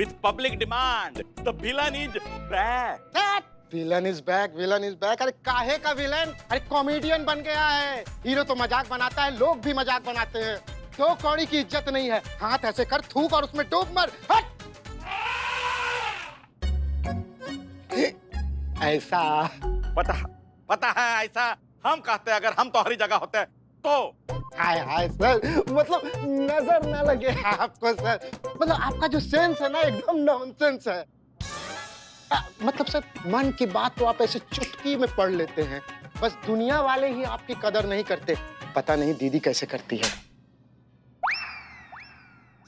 with public demand. The villain is back. Villain is back, villain is back. अरे काहे का villain? अरे comedian बन गया है। हीरो तो मजाक बनाता है, लोग भी मजाक बनाते हैं। दो कौड़ी की इज्जत नहीं है। हाथ ऐसे कर, थूक और उसमें डूब मर। हट! ऐसा पता है ऐसा हम कहते हैं, अगर हम तुम्हारी जगह होते तो। हाय हाय सर, मतलब नजर ना लगे आपको सर। मतलब आपका जो सेंस है ना एकदम नॉनसेंस है। मतलब सर, मन की बात तो आप ऐसे चुटकी में पढ़ लेते हैं। बस दुनिया वाले ही आपकी कदर नहीं करते। पता नहीं दीदी कैसे करती है।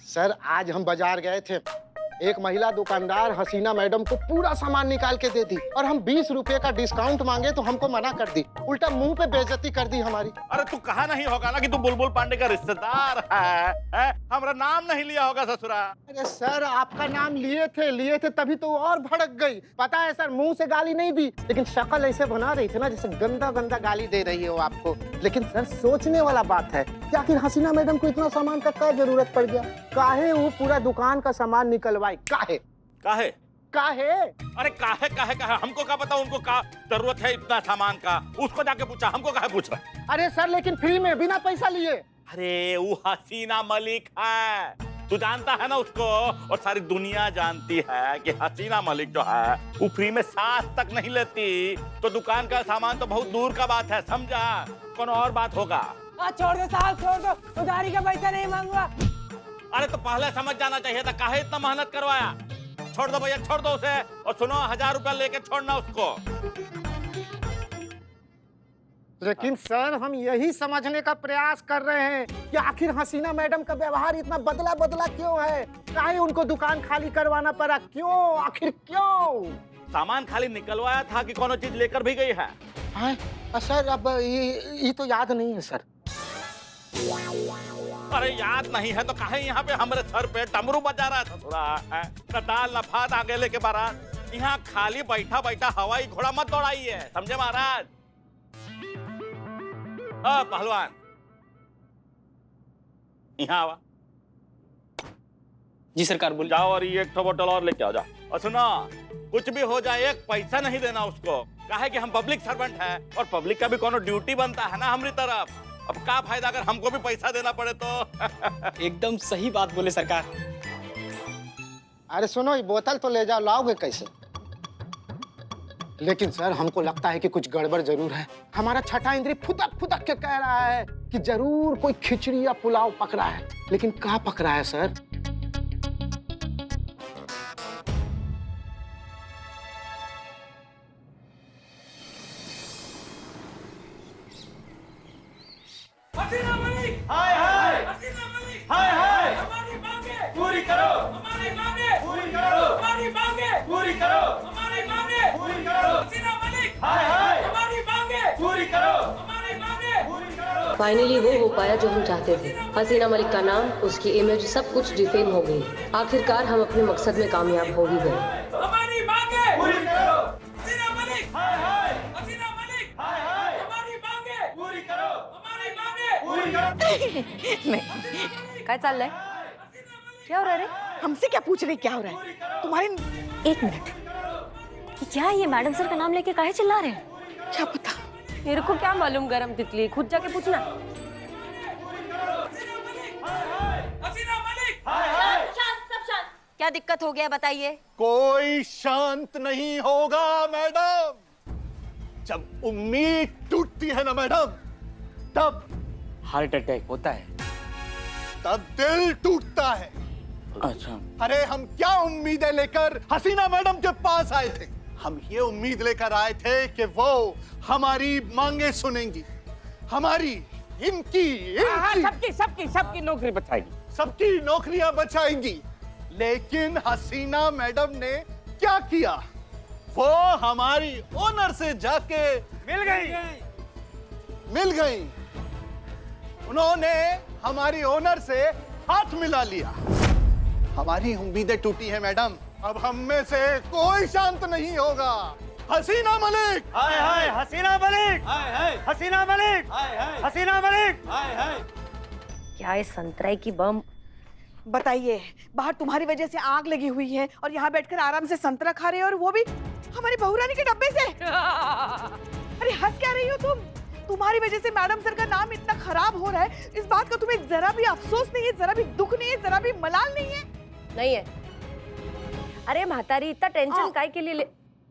सर आज हम बाजार गए थे, एक महिला दुकानदार हसीना मैडम को पूरा सामान निकाल के दे दी और हम 20 रुपए का डिस्काउंट मांगे तो हमको मना कर दी। उल्टा मुंह पे बेइज्जती कर दी हमारी। अरे तू कहा नहीं होगा ना कि तू बुलबुल पांडे का रिश्तेदार है? हमारा नाम नहीं लिया होगा ससुरा। अरे सर आपका नाम लिए थे तभी तो और भड़क गई। पता है सर, मुंह से गाली नहीं दी, लेकिन शक्ल ऐसे बना रही थी ना जैसे गंदा गंदा गाली दे रही है वो आपको। लेकिन सर सोचने वाला बात है कि आखिर हसीना मैडम को इतना सामान का क्या जरूरत पड़ गया? काहे वो पूरा दुकान का सामान निकलवाई? काहे? अरे काहे हमको क्या पता उनको क्या जरूरत है इतना सामान का? उसको जाके पूछा, हमको काहे पूछ रहा? अरे सर लेकिन फ्री में बिना पैसा लिए। अरे वो हसीना मलिक है, तू जानता है ना उसको, और सारी दुनिया जानती है कि हसीना मलिक जो है वो फ्री में सांस तक नहीं लेती। तो दुकान का सामान तो बहुत दूर का बात है, समझा? कौन और बात होगा? छोड़ दो साहब, छोड़ दो, उधारी का पैसा नहीं मांगूंगा। अरे तो पहले समझ जाना चाहिए था, काहे इतना मेहनत करवाया? छोड़ दो भैया, छोड़ दो उसे। और सुनो, 1000 रुपया लेके छोड़ना उसको। लेकिन सर हम यही समझने का प्रयास कर रहे हैं कि आखिर हसीना मैडम का व्यवहार इतना बदला बदला क्यों है? काहे उनको दुकान खाली करवाना पड़ा? क्यों? आखिर क्यों? सामान खाली निकलवाया था कि कोनो चीज लेकर भी गई है? सर अब ये तो याद नहीं है सर। अरे याद नहीं है तो काहे यहाँ पे हमारे सर पे डमरू बजा रहा था थोड़ा? न दाल न भात आगे लेके बारात। यहाँ खाली बैठा बैठा हवाई घोड़ा मत दौड़ाइए, समझे महाराज? पहलवान यहाँ आवा। जी सरकार बोल। जाओ और ये एक बोतल और लेके आओ, जाओ। और सुनो, कुछ भी हो जाए एक पैसा नहीं देना उसको। काहे कि हम पब्लिक सर्वेंट है और पब्लिक का भी कोनो ड्यूटी बनता है ना हमारी तरफ। अब क्या फायदा अगर हमको भी पैसा देना पड़े तो? एकदम सही बात बोले सरकार। अरे सुनो, ये बोतल तो ले जाओ, लाओगे कैसे? लेकिन सर हमको लगता है कि कुछ गड़बड़ जरूर है। हमारा छठा इंद्री फुदक फुदक के कह रहा है कि जरूर कोई खिचड़ी या पुलाव पक रहा है। लेकिन क्या पक रहा है सर? हसीना मलिक! हाय हाय! हसीना मलिक! हाय हाय! हमारी मांगे पूरी करो! हमारी मांगे पूरी करो! हमारी मांगे पूरी करो! हमारी मांगे पूरी करो! हसीना मलिक! हाय हाय! हमारी मांगे पूरी करो! हमारी मांगे पूरी करो! फाइनली वो हो पाया जो हम चाहते थे। हसीना मलिक का नाम, उसकी इमेज, सब कुछ डिफेम हो गई। आखिरकार हम अपने मकसद में कामयाब हो ही गए। हमारी मांगे पूरी करो! हसीना मलिक! हाय हाय! हसीना मलिक! हाय हाय! हमारी मांगे पूरी करो! हमारी मांगे पूरी करो! काय चाललंय? क्या हो रहा है रे? हमसे क्या पूछ रही, क्या हो रहा है तुम्हारे? एक मिनट, क्या ये मैडम सर का नाम लेके काहे चिल्ला रहे हैं? क्या पता, मेरे को क्या मालूम, गरम तितली, खुद जाके पूछना। हसीना मलिक! हाय हाय! सब शांत। क्या दिक्कत हो गया बताइए? कोई शांत नहीं होगा मैडम। जब उम्मीद टूटती है ना मैडम, तब हार्ट अटैक होता है। तब दिल टूटता है। अच्छा, अरे हम क्या उम्मीदें लेकर हसीना मैडम के पास आए थे? हम ये उम्मीद लेकर आए थे कि वो हमारी मांगे सुनेंगी, हमारी, इनकी सबकी नौकरी बचाएगी। सबकी नौकरियां बचाएंगी। लेकिन हसीना मैडम ने क्या किया? वो हमारी ओनर से जाके मिल गई। उन्होंने हमारी ओनर से हाथ मिला लिया। हमारी उम्मीदें टूटी हैं मैडम। अब हम में से कोई शांत नहीं होगा। हसीना मलिक! हाय हाय! हसीना मलिक! हाय हाय! हसीना मलिक! हाय हाय! हसीना मलिक! हाय हाय! क्या है संतराई की बम बताइए, बाहर तुम्हारी वजह से आग लगी हुई है और यहाँ बैठकर आराम से संतरा खा रहे हो, और वो भी हमारी बहुरानी के डब्बे से। अरे हंस क्या रही हो तुम? तुम्हारी वजह से मैडम सर का नाम इतना खराब हो रहा है, इस बात का तुम्हें जरा भी अफसोस नहीं है, जरा भी दुख नहीं है, जरा भी मलाल नहीं है? नहीं है। अरे म्हातारी, इतना टेंशन काहे के लिए ले?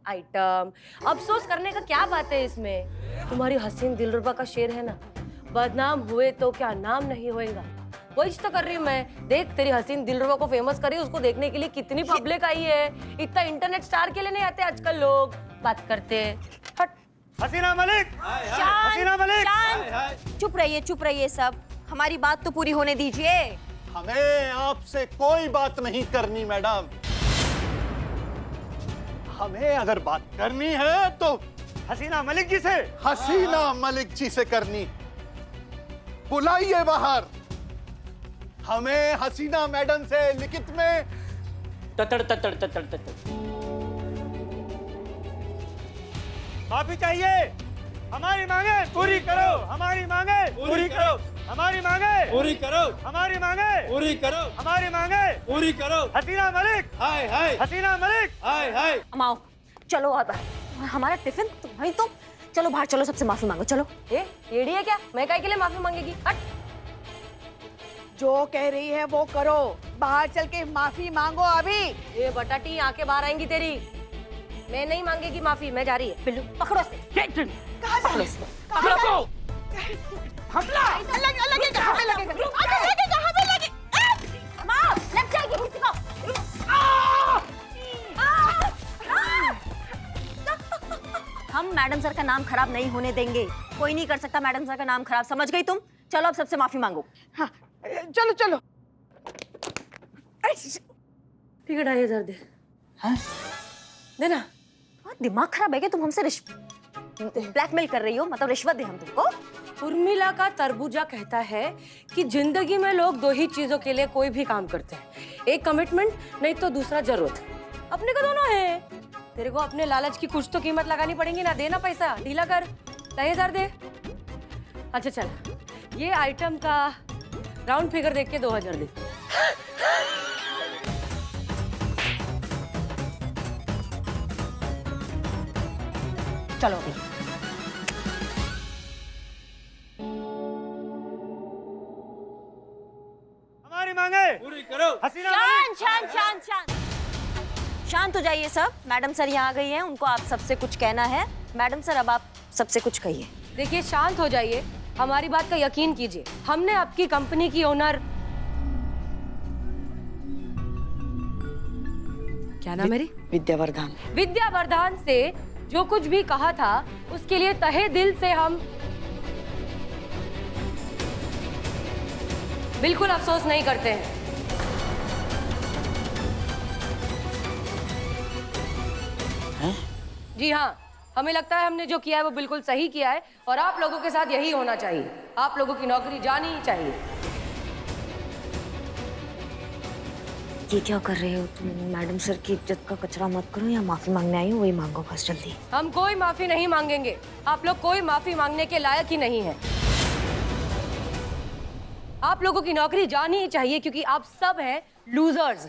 आइटम अफसोस करने का क्या बात है इसमें? तुम्हारी हसीन दिलरुबा का शेर है ना, बदनाम हुए तो क्या नाम नहीं होएगा। वही तो कर रही हूँ मैं। देख, तेरी हसीन दिलरुबा को फेमस करी, उसको देखने के लिए कितनी पब्लिक आई है। इतना इंटरनेट स्टार के लिए नहीं आते आजकल लोग, बात करते। हट। हसीना मलिक, हसीना मलिक, चुप रहिए सब, हमारी बात तो पूरी होने दीजिए। हमें आपसे कोई बात नहीं करनी मैडम। हमें अगर बात करनी है तो हसीना मलिक जी से। हसीना मलिक जी से करनी। बुलाइए बाहर। हमें हसीना मैडम से लिखित में ततड़ ततड़ ततड़ ततड़। माफी चाहिए। हमारी मांगे पूरी करो, हमारी मांगे पूरी करो, हमारी मांगे पूरी करो, हमारी मांगे पूरी करो, हमारी मांगे पूरी करो। हसीना मलिक, हाय हाय। हसीना मलिक, हाय हाय। अमाओ, चलो अब हमारा टिफिन तुम्हारी तो, चलो बाहर चलो, सबसे माफी मांगो, चलो। ये एड़ी है क्या? मैं काहे के लिए माफी मांगेगी? हट। जो कह रही है वो करो, बाहर चल के माफी मांगो अभी। ये बटाटी आंखें बाहर आएंगी तेरी। मैं नहीं मांगेगी माफी, मैं जा रही है। बिल्लू पकड़ो से, कहाँ जा रही है? पकड़ो। लगेगा, हमें लगेगा, हमें लगेगा। माँ, लग जाएगी किसी को। हम मैडम सर का नाम खराब नहीं होने देंगे। कोई नहीं कर सकता मैडम सर का नाम खराब, समझ गई तुम? चलो अब सबसे माफी मांगो। हाँ, चलो चलो। ठीक है, 2,500 दे। हाँ? देना। दिमाग खराब है क्या? तुम हमसे ब्लैकमेल कर रही हो? मतलब रिश्वत दे हम तुमको? उर्मिला का तरबूजा कहता है कि जिंदगी में लोग दो ही चीजों के लिए कोई भी काम करते हैं, एक कमिटमेंट, नहीं तो दूसरा जरूरत। अपने का दोनों है। तेरे को अपने लालच की कुछ तो कीमत लगानी पड़ेगी ना। देना पैसा, ढीला कर। 2,500 दे। अच्छा चल, ये आइटम का राउंड फिगर देख के 2,000 दे। चलो अभी। हमारी मांगे पूरी करो। हसीना मलिक। शांत हो जाइए सब। मैडम सर यहाँ आ गई हैं, उनको आप सबसे कुछ कहना है। मैडम सर अब आप सबसे कुछ कहिए। देखिए, शांत हो जाइए, हमारी बात का यकीन कीजिए। हमने आपकी कंपनी की ओनर, क्या नाम मेरी? विद्यावर्धन। विद्यावर्धन से जो कुछ भी कहा था उसके लिए तहे दिल से हम बिल्कुल अफसोस नहीं करते हैं। जी हाँ, हमें लगता है हमने जो किया है वो बिल्कुल सही किया है और आप लोगों के साथ यही होना चाहिए। आप लोगों की नौकरी जानी ही चाहिए। ये क्या कर रहे हो तुम? मैडम सर की इज्जत का कचरा मत करो। या माफी मांगने आई हो, वही मांगो बस जल्दी। हम कोई माफी नहीं मांगेंगे। आप लोग कोई माफी मांगने के लायक ही नहीं है। आप लोगों की नौकरी जानी ही चाहिए क्योंकि आप सब हैं लूजर्स,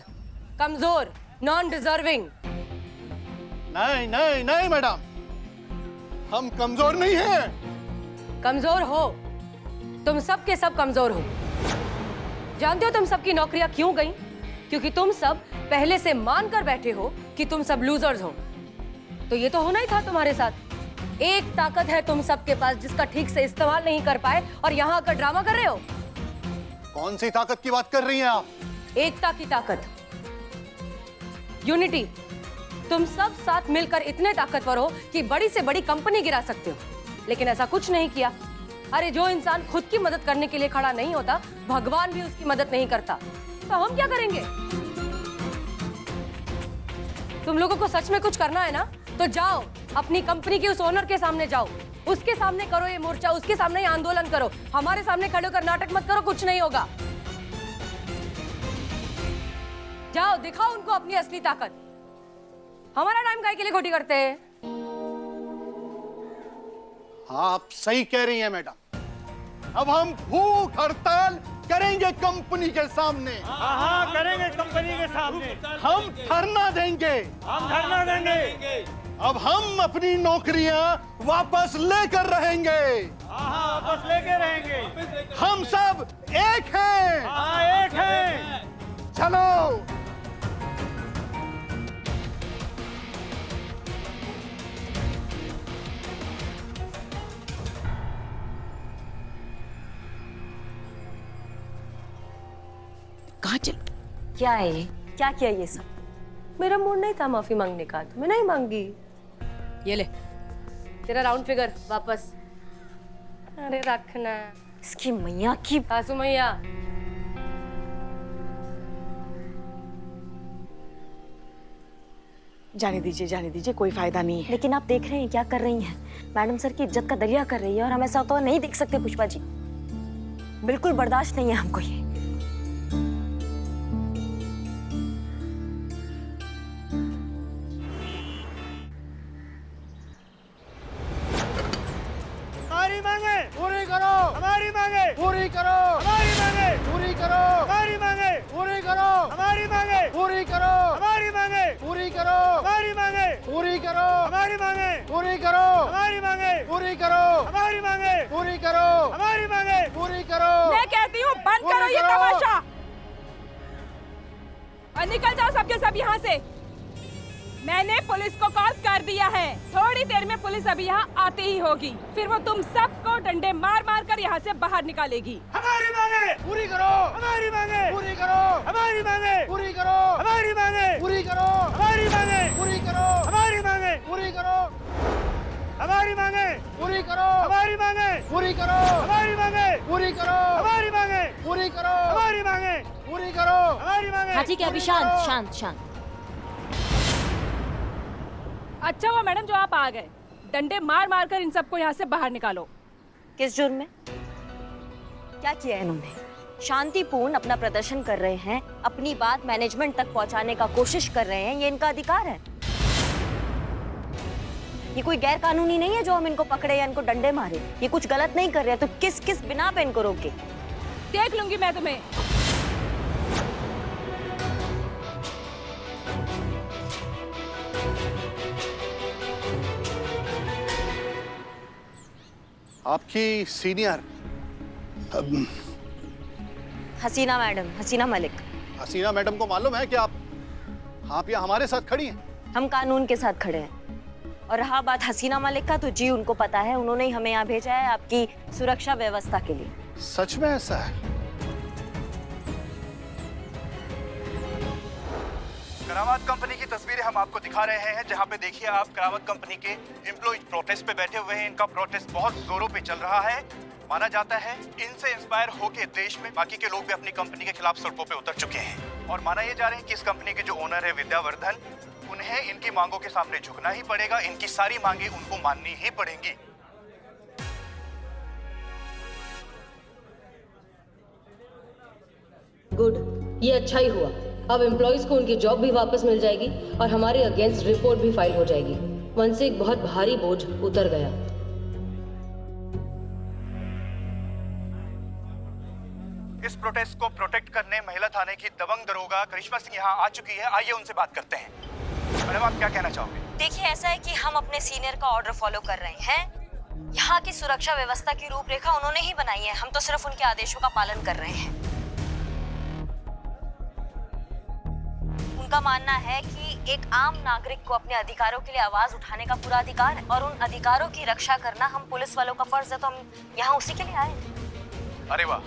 कमजोर, नॉन डिजर्विंग। नहीं नहीं नहीं मैडम, हम कमजोर नहीं हैं। कमजोर हो, तुम सब के सब कमजोर हो। जानते हो तुम सबकी नौकरियां क्यों गई? क्योंकि तुम सब पहले से मान कर बैठे हो कि तुम सब लूजर्स हो। तो ये तो होना ही था तुम्हारे साथ। एक ताकत है तुम सबके पास जिसका ठीक से इस्तेमाल नहीं कर पाए और यहाँ आकर ड्रामा कर रहे हो। कौन सी ताकत की बात कर रही हैं आप? एकता की ताकत, यूनिटी। तुम सब साथ मिलकर इतने ताकतवर हो कि बड़ी से बड़ी कंपनी गिरा सकते हो, लेकिन ऐसा कुछ नहीं किया। अरे जो इंसान खुद की मदद करने के लिए खड़ा नहीं होता, भगवान भी उसकी मदद नहीं करता, तो हम क्या करेंगे? तुम लोगों को सच में कुछ करना है ना, तो जाओ अपनी कंपनी के उस ओनर के सामने जाओ, उसके सामने करो ये मोर्चा, उसके सामने ये आंदोलन करो। हमारे सामने खड़े होकर नाटक मत करो, कुछ नहीं होगा। जाओ दिखाओ उनको अपनी असली ताकत। हमारा टाइम काहे के लिए खोटी करते हैं? हाँ, आप सही कह रही हैं मैडम। अब हम भूख हड़ताल करेंगे कंपनी के सामने। हाँ हाँ करेंगे कंपनी के सामने। हम धरना देंगे। हम धरना देंगे। अब हम अपनी नौकरियां वापस लेकर रहेंगे। हाँ हाँ वापस लेके रहेंगे। हम सब एक हैं। हाँ एक है। चलो। कहाँ चल? क्या है ये? क्या किया ये सब? मेरा मूड नहीं था माफी मांगने का, तो मैं नहीं मांगी। ये ले तेरा राउंड फिगर वापस। अरे रखना। इसकी मैया की। सासू मैया। जाने दीजिए, कोई फायदा नहीं है। लेकिन आप देख रहे हैं क्या कर रही हैं? मैडम सर की इज्जत का दरिया कर रही है और हम ऐसा तो नहीं देख सकते पुष्पा जी। बिल्कुल बर्दाश्त नहीं है हमको ये। हमारी मांगे पूरी करो। हमारी मांगे पूरी करो। हमारी मांगे पूरी करो। हमारी मांगे पूरी करो। हमारी मांगे पूरी करो। हमारी मांगे पूरी करो। हमारी मांगे पूरी करो। हमारी मांगे पूरी करो। हमारी मांगे पूरी करो। हमारी मांगे पूरी करो। हमारी मांगे पूरी करो। मैं कहती हूँ बंद पूरी करो ये करो। तमाशा और निकल जाओ सबके सब यहाँ से। मैंने पुलिस को कॉल कर दिया है। थोड़ी देर में पुलिस अभी यहाँ आती ही होगी। फिर वो तुम सबको डंडे मार मार कर यहाँ से बाहर निकालेगी। हमारी मांगे पूरी करो। हमारी मांगे पूरी करो। हमारी मांगे पूरी करो। हमारी मांगे पूरी करो। हमारी मांगे पूरी करो। हमारी मांगे पूरी करो। हमारी मांगे पूरी करो। हमारी मांगे पूरी करो। हमारी मांगे पूरी करो। हमारी मांगे पूरी करो। हमारी मांगे पूरी करो। हमारी मांगे। हाँ ठीक है, अभी शांत शांत शांत। अच्छा हुआ मैडम जो आप आ गए। डंडे मार मार कर इन सबको यहाँ से बाहर निकालो। किस जुर्म में? क्या किया है इन्होंने? शांतिपूर्ण अपना प्रदर्शन कर रहे हैं, अपनी बात मैनेजमेंट तक पहुंचाने का कोशिश कर रहे हैं, ये इनका अधिकार है। ये कोई गैर कानूनी नहीं है जो हम इनको पकड़े या इनको डंडे मारे। ये कुछ गलत नहीं कर रहे, तो किस किस बिना पे इनको रोके? देख लूंगी मैं तुम्हें। आपकी सीनियर हसीना मैडम, हसीना मलिक। हसीना मैडम को मालूम है कि आप यहाँ हमारे साथ खड़ी हैं? हम कानून के साथ खड़े हैं। और रहा बात हसीना मलिक का, तो जी उनको पता है, उन्होंने ही हमें यहाँ भेजा है आपकी सुरक्षा व्यवस्था के लिए। सच में ऐसा है? करावत कंपनी की तस्वीरें हम आपको दिखा रहे हैं, जहां पे देखिए आप करावत कंपनी के एम्प्लॉय प्रोटेस्ट पे बैठे हुए हैं। इनका प्रोटेस्ट बहुत जोरों पे चल रहा है। माना जाता है इनसे इंस्पायर होके देश में बाकी के लोग भी अपनी कंपनी के खिलाफ सड़कों पे उतर चुके हैं। और माना ये जा रहे हैं कि इस कंपनी के जो ओनर है विद्यावर्धन, उन्हें इनकी मांगों के सामने झुकना ही पड़ेगा। इनकी सारी मांगे उनको माननी ही पड़ेंगी। गुड, ये अच्छा ही हुआ। अब एम्प्लॉयज को उनकी जॉब भी वापस मिल जाएगी और हमारे अगेंस्ट रिपोर्ट भी फाइल हो जाएगी। मन से एक बहुत भारी बोझ उतर गया। इस प्रोटेस्ट को प्रोटेक्ट करने महिला थाने की दबंग दरोगा करिश्मा सिंह यहाँ आ चुकी है। आइए उनसे बात करते हैं। मैडम आप क्या कहना चाहोगे? देखिए, ऐसा है कि हम अपने सीनियर का ऑर्डर फॉलो कर रहे हैं। यहाँ की सुरक्षा व्यवस्था की रूपरेखा उन्होंने ही बनाई है, हम तो सिर्फ उनके आदेशों का पालन कर रहे हैं। उनका मानना है कि एक आम नागरिक को अपने अधिकारों के लिए आवाज उठाने का पूरा अधिकार है और उन अधिकारों की रक्षा करना हम पुलिस वालों का फर्ज है, तो हम यहाँ उसी के लिए आए हैं। अरे वाह,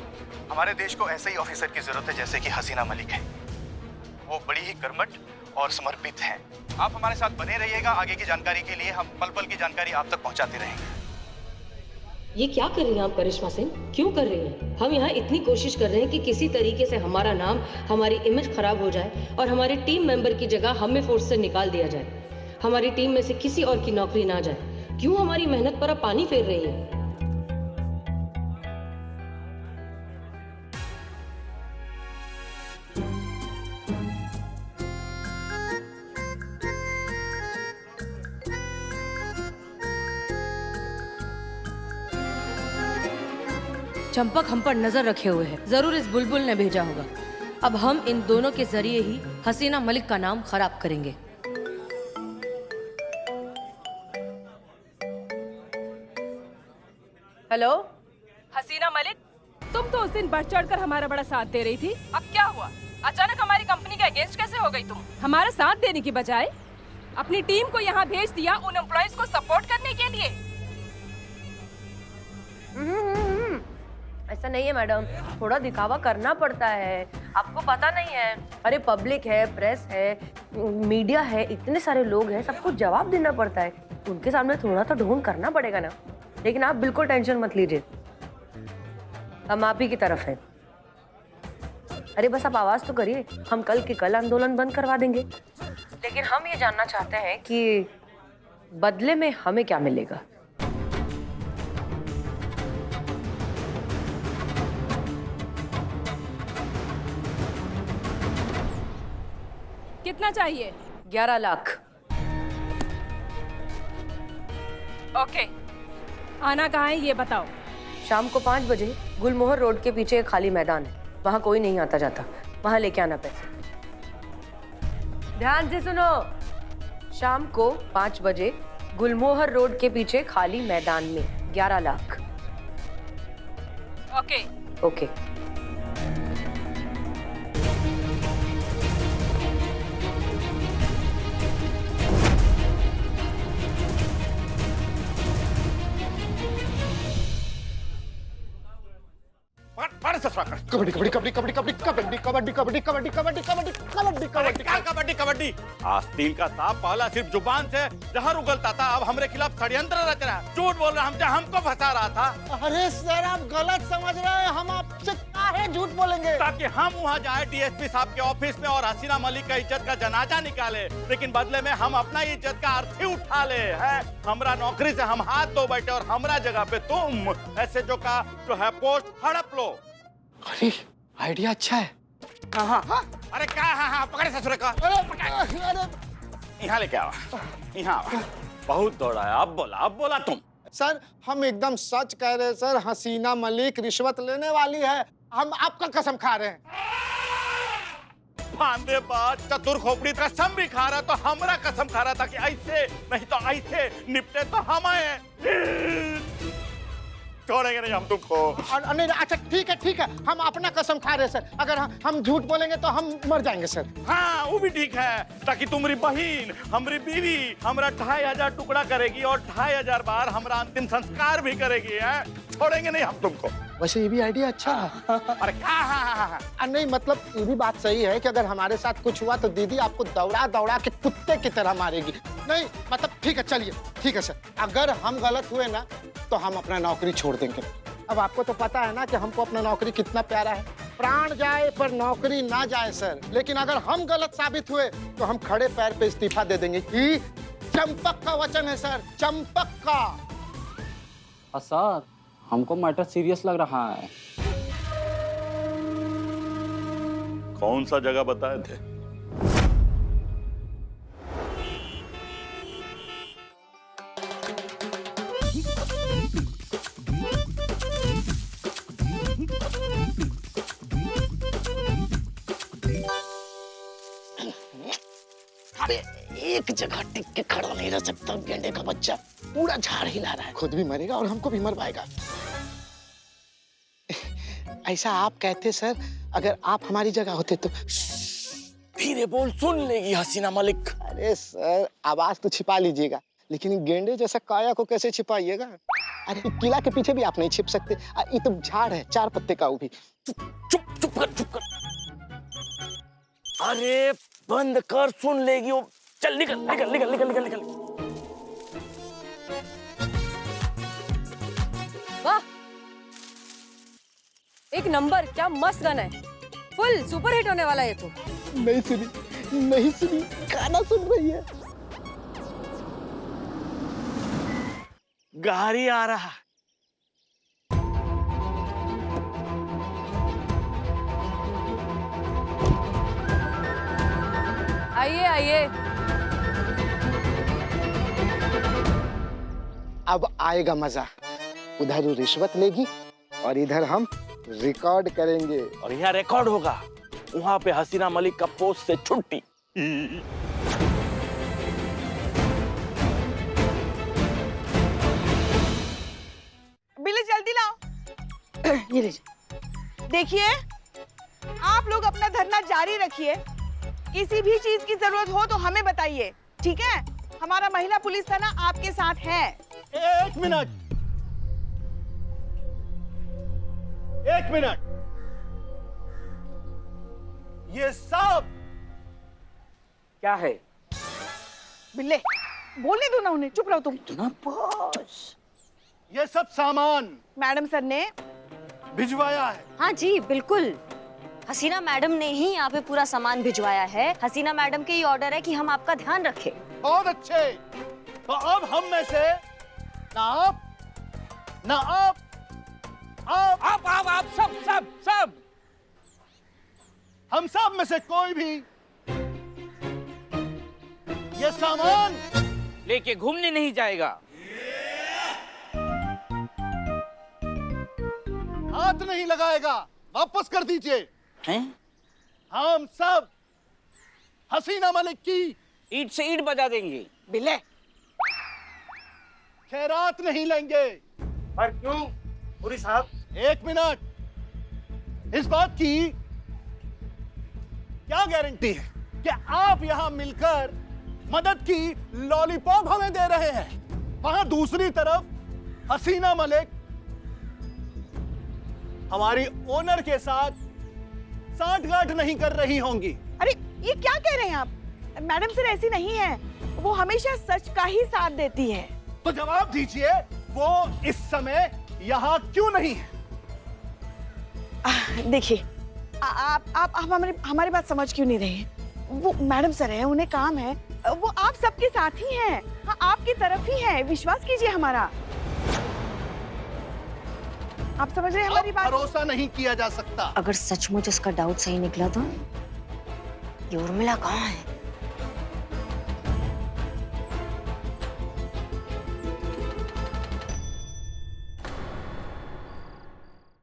हमारे देश को ऐसे ही ऑफिसर की जरूरत है जैसे कि हसीना मलिक है। वो बड़ी ही कर्मठ और समर्पित हैं। आप हमारे साथ बने रहिएगा। आगे की जानकारी के लिए हम पल पल की जानकारी आप तक पहुंचाते रहेंगे। ये क्या कर रही हैं आप करिश्मा सिंह? क्यों कर रही हैं? हम यहाँ इतनी कोशिश कर रहे हैं कि किसी तरीके से हमारा नाम, हमारी इमेज खराब हो जाए और हमारे टीम मेंबर की जगह हमें फोर्स से निकाल दिया जाए। हमारी टीम में से किसी और की नौकरी ना जाए। क्यों हमारी मेहनत पर आप पानी फेर रही हैं? चंपक हम पर नजर रखे हुए है, जरूर इस बुलबुल ने भेजा होगा। अब हम इन दोनों के जरिए ही हसीना मलिक का नाम खराब करेंगे। हेलो हसीना मलिक, तुम तो उस दिन बढ़ चढ़कर हमारा बड़ा साथ दे रही थी, अब क्या हुआ? अचानक हमारी कंपनी के अगेंस्ट कैसे हो गई तुम? हमारा साथ देने की बजाय अपनी टीम को यहाँ भेज दिया उन एम्प्लॉइज को सपोर्ट करने के लिए। ऐसा नहीं है मैडम, थोड़ा दिखावा करना पड़ता है, आपको पता नहीं है। अरे पब्लिक है, प्रेस है, मीडिया है, इतने सारे लोग हैं, सबको जवाब देना पड़ता है। उनके सामने थोड़ा तो ढोंग करना पड़ेगा ना। लेकिन आप बिल्कुल टेंशन मत लीजिए, हम आप ही की तरफ हैं। अरे बस आप आवाज तो करिए, हम कल के कल आंदोलन बंद करवा देंगे। लेकिन हम ये जानना चाहते हैं कि बदले में हमें क्या मिलेगा। कितना चाहिए? 11 लाख। ओके, आना कहाँ है ये बताओ। शाम को 5 बजे गुलमोहर रोड के पीछे एक खाली मैदान है, वहाँ कोई नहीं आता जाता, वहाँ लेके आना पैसे। ध्यान से सुनो, शाम को 5 बजे गुलमोहर रोड के पीछे खाली मैदान में 11 लाख। Okay okay. कबड्डी कबड्डी कबड्डी कबड्डी कबड्डी कबड्डी कबड्डी कबड्डी कबड्डी कबड्डी कबड्डी कबड्डी कबड्डी क्या कबड्डी कबड्डी? आस्तीन का सांप पहला सिर्फ जुबान से जहर उगलता था, अब हमरे खिलाफ षड्यंत्र रच रहा है, झूठ बोल रहा है, हमको फंसा रहा था। अरे सर आप गलत समझ रहे हैं, हम आपसे काहे झूठ बोलेंगे? ताकि हम वहाँ जाए डीएसपी साहब के ऑफिस में और हसीना मलिक का इज्जत का जनाजा निकाले, लेकिन बदले में हम अपना इज्जत का अर्थी उठा ले। है हमरा नौकरी से हम हाथ धो बैठे और हमरा जगह पे तुम ऐसे जो है पोस्ट हड़प लो। अरे आइडिया अच्छा है। हाँ। अरे क्या? हाँ पकड़े ससुर का। यहाँ लेके आवा, यहाँ आवा। बहुत दौड़ा है, अब बोला तुम। सर हम एकदम सच कह रहे हैं सर, हसीना मलिक रिश्वत लेने वाली है, हम आपका कसम खा रहे हैं। फांदे बाज चतुर खोपड़ी कसम भी खा रहा तो हमरा कसम खा रहा था कि ऐसे नहीं तो ऐसे निपटे तो हम आए। छोड़ेंगे नहीं हम तुमको। और नहीं अच्छा ठीक है, हम अपना कसम खा रहे हैं सर, अगर हम झूठ बोलेंगे तो हम मर जाएंगे सर। हाँ वो भी ठीक है, ताकि तुम्हारी बहन हमारी बीवी हमरा 2500 टुकड़ा करेगी और 2500 बार हमरा अंतिम संस्कार भी करेगी। है छोड़ेंगे नहीं हम तुमको। वैसे ये भी आइडिया अच्छा है। अरे हाँ। नहीं मतलब ये भी बात सही है कि अगर हमारे साथ कुछ हुआ तो दीदी आपको दौड़ा के कुत्ते की तरह मारेगी। नहीं मतलब ठीक है, चलिए ठीक है सर, अगर हम गलत हुए ना तो हम अपना नौकरी छोड़ देंगे। अब आपको तो पता है ना कि हमको अपना नौकरी कितना प्यारा है, प्राण जाए पर नौकरी ना जाए सर। लेकिन अगर हम गलत साबित हुए तो हम खड़े पैर पे इस्तीफा दे देंगे। ये चंपक का वचन है सर, चंपक का। सर हमको मैटर सीरियस लग रहा है। कौन सा जगह बताए थे? अरे एक जगह टिक के खड़ा नहीं रह सकता, गेंडे का बच्चा पूरा झाड़ हिला रहा है, खुद भी मरेगा और हमको भी मरवाएगा। ऐसा आप कहते सर, अगर आप हमारी जगह होते तो। धीरे बोल, सुन लेगी हसीना मलिक। अरे सर आवाज तो छिपा लीजिएगा, लेकिन गेंडे जैसा काया को कैसे छिपाइएगा? अरे किला के पीछे भी आप नहीं छिप सकते, ये तो झाड़ है 4 पत्ते का, वो भी। चुप कर। अरे बंद कर, सुन लेगी वो। चल निकल। वाह, एक नंबर, क्या मस्त गाना है, फुल सुपर हिट होने वाला है ये तो। नहीं सुनी, गाना सुन रही है। गाड़ी आ रहा। आइए। अब आएगा मजा, उधर वो रिश्वत लेगी और इधर हम रिकॉर्ड करेंगे। और यहाँ रिकॉर्ड होगा, वहाँ पे हसीना मलिक का पोस्ट से छुट्टी। बिल्ली जल्दी लाओ। ये लीजिए। देखिए, आप लोग अपना धरना जारी रखिए। किसी भी चीज की जरूरत हो तो हमें बताइए, ठीक है? हमारा महिला पुलिस थाना आपके साथ है। एक मिनट, एक मिनट। ये सब क्या है? बिल्ले, बोलने दो ना उन्हें, चुप रहो तुम। ये सब सामान मैडम सर ने भिजवाया है। हाँ जी बिल्कुल, हसीना मैडम ने ही यहाँ पे पूरा सामान भिजवाया है। हसीना मैडम के ही ऑर्डर है कि हम आपका ध्यान रखें। बहुत अच्छे। तो अब हम में से ना आप, ना आप सब हम सब में से कोई भी ये सामान लेके घूमने नहीं जाएगा। हाथ नहीं लगाएगा। वापस कर दीजिए। हैं? हम सब हसीना मलिक की ईंट से ईंट बजा देंगे। बिल्ले, खैरात नहीं लेंगे। पर क्यों पुरी साहब? एक मिनट, इस बात की क्या गारंटी है कि आप यहां मिलकर मदद की लॉलीपॉप हमें दे रहे हैं, वहां दूसरी तरफ हसीना मलिक हमारी ओनर के साथ साठगांठ नहीं कर रही होंगी। अरे ये क्या कह रहे हैं आप? मैडम सर ऐसी नहीं है, वो हमेशा सच का ही साथ देती है। तो जवाब दीजिए, वो इस समय यहाँ क्यों नहीं है? देखिए, आप हमारी बात समझ क्यों नहीं रहे हैं? वो मैडम सर है, उन्हें काम है, वो आप सबके साथ ही हैं। हाँ, आपकी तरफ ही है, विश्वास कीजिए हमारा। आप समझ रहे हैं हमारी बात? भरोसा नहीं किया जा सकता। अगर सचमुच इसका डाउट सही निकला तो ये उर्मिला कहाँ है?